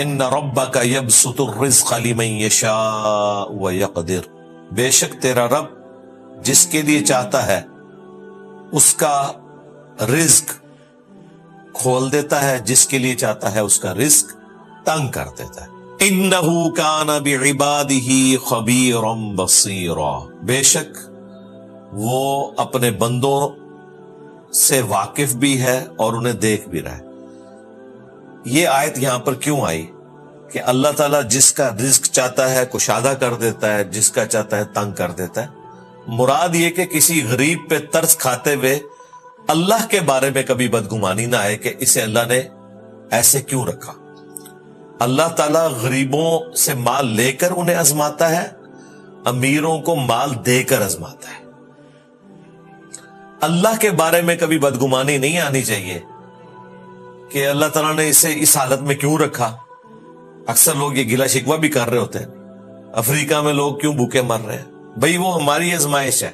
ان ربک یبسط الرزق لمن یشاء ویقدر، بے شک تیرا رب جس کے لیے چاہتا ہے اس کا رزق کھول دیتا ہے، جس کے لیے چاہتا ہے اس کا رزق تنگ کر دیتا ہے۔ انہ کان بعبادہ خبیرا بصیرا، بے شک وہ اپنے بندوں سے واقف بھی ہے اور انہیں دیکھ بھی رہا ہے۔ یہ آیت یہاں پر کیوں آئی کہ اللہ تعالیٰ جس کا رزق چاہتا ہے کشادہ کر دیتا ہے، جس کا چاہتا ہے تنگ کر دیتا ہے۔ مراد یہ کہ کسی غریب پہ ترس کھاتے ہوئے اللہ کے بارے میں کبھی بدگمانی نہ آئے کہ اسے اللہ نے ایسے کیوں رکھا۔ اللہ تعالیٰ غریبوں سے مال لے کر انہیں آزماتا ہے، امیروں کو مال دے کر آزماتا ہے۔ اللہ کے بارے میں کبھی بدگمانی نہیں آنی چاہیے کہ اللہ تعالیٰ نے اسے اس حالت میں کیوں رکھا۔ اکثر لوگ یہ گلہ شکوہ بھی کر رہے ہوتے ہیں، افریقہ میں لوگ کیوں بھوکے مر رہے ہیں؟ بھئی وہ ہماری آزمائش ہے،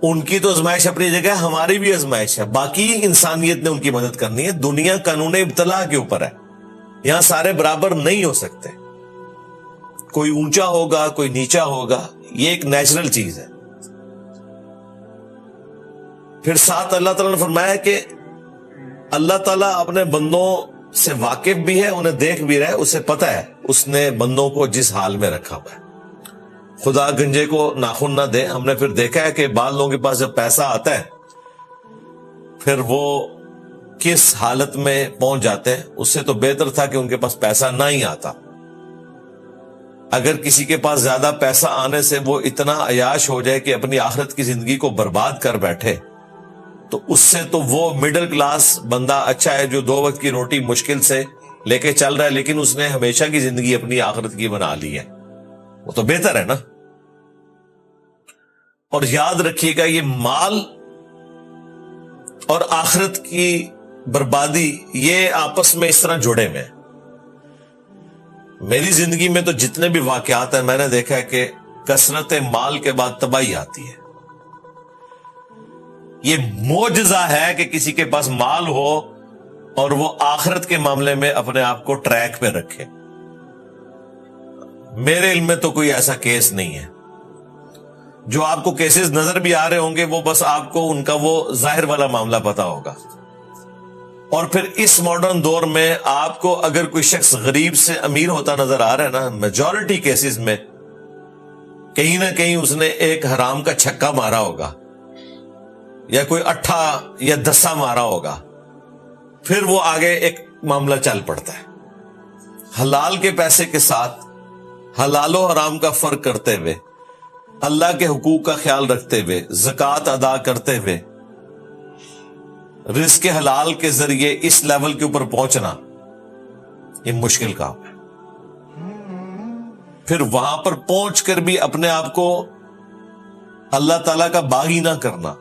ان کی تو آزمائش اپنی جگہ ہے، ہماری بھی آزمائش ہے۔ باقی انسانیت نے ان کی مدد کرنی ہے۔ دنیا قانون ابتلا کے اوپر ہے، یہاں سارے برابر نہیں ہو سکتے، کوئی اونچا ہوگا کوئی نیچا ہوگا، یہ ایک نیچرل چیز ہے۔ پھر ساتھ اللہ تعالیٰ نے فرمایا کہ اللہ تعالیٰ اپنے بندوں سے واقف بھی ہے، انہیں دیکھ بھی رہا ہے، اسے پتہ ہے اس نے بندوں کو جس حال میں رکھا ہوا ہے۔ خدا گنجے کو ناخن نہ دے، ہم نے پھر دیکھا ہے کہ بعض لوگوں کے پاس جب پیسہ آتا ہے پھر وہ کس حالت میں پہنچ جاتے ہیں۔ اس سے تو بہتر تھا کہ ان کے پاس پیسہ نہ ہی آتا۔ اگر کسی کے پاس زیادہ پیسہ آنے سے وہ اتنا عیاش ہو جائے کہ اپنی آخرت کی زندگی کو برباد کر بیٹھے، تو اس سے تو وہ مڈل کلاس بندہ اچھا ہے جو 2 وقت کی روٹی مشکل سے لے کے چل رہا ہے، لیکن اس نے ہمیشہ کی زندگی اپنی آخرت کی بنا لی ہے، وہ تو بہتر ہے نا۔ اور یاد رکھیے گا یہ مال اور آخرت کی بربادی یہ آپس میں اس طرح جڑے ہوئے ہیں۔ میری زندگی میں تو جتنے بھی واقعات ہیں میں نے دیکھا ہے کہ کثرت مال کے بعد تباہی آتی ہے۔ یہ معجزہ ہے کہ کسی کے پاس مال ہو اور وہ آخرت کے معاملے میں اپنے آپ کو ٹریک پہ رکھے۔ میرے علم میں تو کوئی ایسا کیس نہیں ہے۔ جو آپ کو کیسز نظر بھی آ رہے ہوں گے وہ بس آپ کو ان کا وہ ظاہر والا معاملہ پتا ہوگا۔ اور پھر اس ماڈرن دور میں آپ کو اگر کوئی شخص غریب سے امیر ہوتا نظر آ رہا ہے نا، میجورٹی کیسز میں کہیں نہ کہیں اس نے ایک حرام کا چھکا مارا ہوگا یا کوئی اٹھا یا دسا مارا ہوگا، پھر وہ آگے ایک معاملہ چل پڑتا ہے۔ حلال کے پیسے کے ساتھ حلال و حرام کا فرق کرتے ہوئے، اللہ کے حقوق کا خیال رکھتے ہوئے، زکوٰۃ ادا کرتے ہوئے، رزق حلال کے ذریعے اس لیول کے اوپر پہنچنا یہ مشکل کام ہے۔ پھر وہاں پر پہنچ کر بھی اپنے آپ کو اللہ تعالیٰ کا باغی نہ کرنا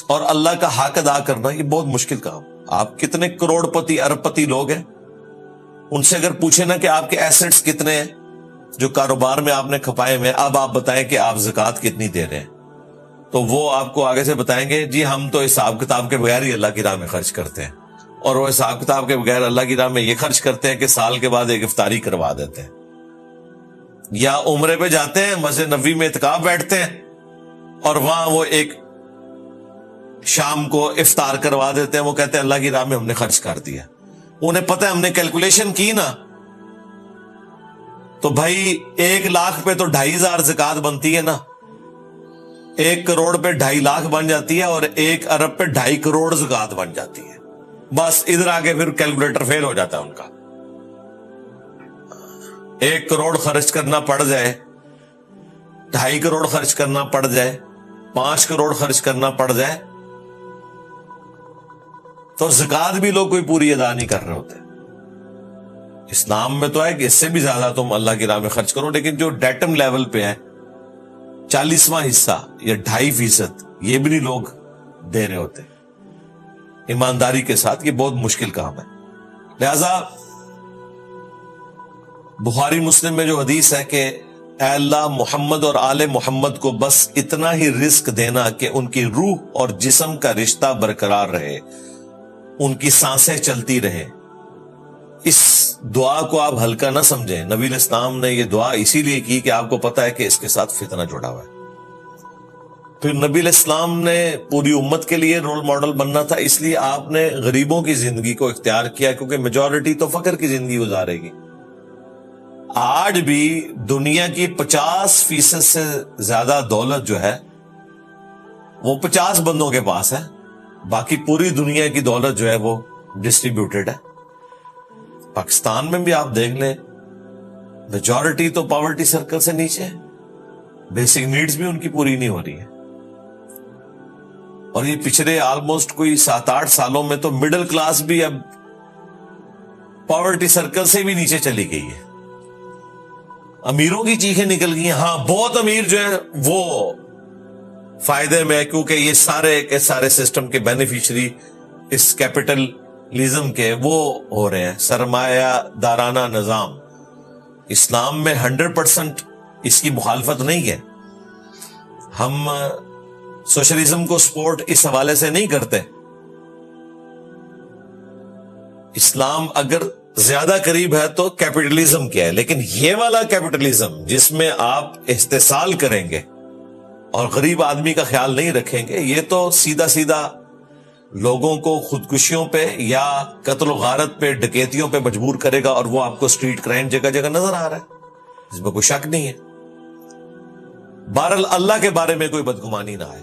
اور اللہ کا حق ادا کرنا یہ بہت مشکل کام۔ آپ کتنے کروڑ پتی ارب پتی لوگ ہیں، ان سے اگر پوچھیں نا کہ آپ کے ایسٹس کتنے ہیں جو کاروبار میں آپ نے کھپائے ہوئے، اب آپ بتائیں کہ آپ زکوٰۃ کتنی دے رہے ہیں، تو وہ آپ کو آگے سے بتائیں گے جی ہم تو حساب کتاب کے بغیر ہی اللہ کی راہ میں خرچ کرتے ہیں، اور وہ حساب کتاب کے بغیر اللہ کی راہ میں یہ خرچ کرتے ہیں کہ سال کے بعد ایک افطاری کروا دیتے ہیں، یا عمرے پہ جاتے ہیں مسجد نبوی میں اعتکاف بیٹھتے ہیں اور وہاں وہ ایک شام کو افطار کروا دیتے ہیں، وہ کہتے ہیں اللہ کی راہ میں ہم نے خرچ کر دیا۔ انہیں پتہ ہے ہم نے کیلکولیشن کی نا تو بھائی 1 لاکھ پہ تو 2500 زکوٰۃ بنتی ہے نا، 1 کروڑ پہ 2.5 لاکھ بن جاتی ہے، اور 1 ارب پہ 2.5 کروڑ زکوٰۃ بن جاتی ہے۔ بس ادھر آگے پھر کیلکولیٹر فیل ہو جاتا ہے ان کا۔ 1 کروڑ خرچ کرنا پڑ جائے، 2.5 کروڑ خرچ کرنا پڑ جائے، 5 کروڑ خرچ کرنا پڑ جائے، تو زکوٰۃ بھی لوگ کوئی پوری ادا نہیں کر رہے ہوتے۔ اسلام میں تو ہے کہ اس سے بھی زیادہ تم اللہ کی راہ میں خرچ کرو، لیکن جو ڈیٹم لیول پہ ہے 40واں حصہ یا 2.5% یہ بھی نہیں لوگ دے رہے ہوتے ایمانداری کے ساتھ۔ یہ بہت مشکل کام ہے۔ لہذا بخاری مسلم میں جو حدیث ہے کہ اے اللہ محمد اور آل محمد کو بس اتنا ہی رزق دینا کہ ان کی روح اور جسم کا رشتہ برقرار رہے، ان کی سانسیں چلتی رہیں. اس دعا کو آپ ہلکا نہ سمجھیں. نبی علیہ السلام نے یہ دعا اسی لیے کی کہ آپ کو پتا ہے کہ اس کے ساتھ فتنہ جڑا ہوا ہے. پھر نبی علیہ السلام نے پوری امت کے لیے رول ماڈل بننا تھا, اس لیے آپ نے غریبوں کی زندگی کو اختیار کیا, کیونکہ میجورٹی تو فقر کی زندگی گزارے گی. آج بھی دنیا کی 50% سے زیادہ دولت جو ہے وہ 50 بندوں کے پاس ہے, باقی پوری دنیا کی دولت جو ہے وہ ڈسٹریبیوٹڈ ہے. پاکستان میں بھی آپ دیکھ لیں, میجورٹی تو پاورٹی سرکل سے نیچے ہے, بیسک نیڈز بھی ان کی پوری نہیں ہو رہی ہے. اور یہ پچھلے آلموسٹ کوئی 7-8 سالوں میں تو مڈل کلاس بھی اب پاورٹی سرکل سے بھی نیچے چلی گئی ہے. امیروں کی چیخیں نکل گئی ہیں. ہاں, بہت امیر جو ہے وہ فائدے میں, کیونکہ یہ سارے کے سارے سسٹم کے بینیفیشری اس کیپٹلزم کے وہ ہو رہے ہیں. سرمایہ دارانہ نظام, اسلام میں 100% اس کی مخالفت نہیں ہے. ہم سوشلزم کو سپورٹ اس حوالے سے نہیں کرتے. اسلام اگر زیادہ قریب ہے تو کیپٹلزم کیا ہے, لیکن یہ والا کیپٹلزم جس میں آپ استحصال کریں گے اور غریب آدمی کا خیال نہیں رکھیں گے, یہ تو سیدھا سیدھا لوگوں کو خودکشیوں پہ یا قتل و غارت پہ, ڈکیتیوں پہ مجبور کرے گا, اور وہ آپ کو اسٹریٹ کرائم جگہ جگہ نظر آ رہا ہے, اس میں کوئی شک نہیں ہے. بہرحال اللہ کے بارے میں کوئی بدگمانی نہ آئے.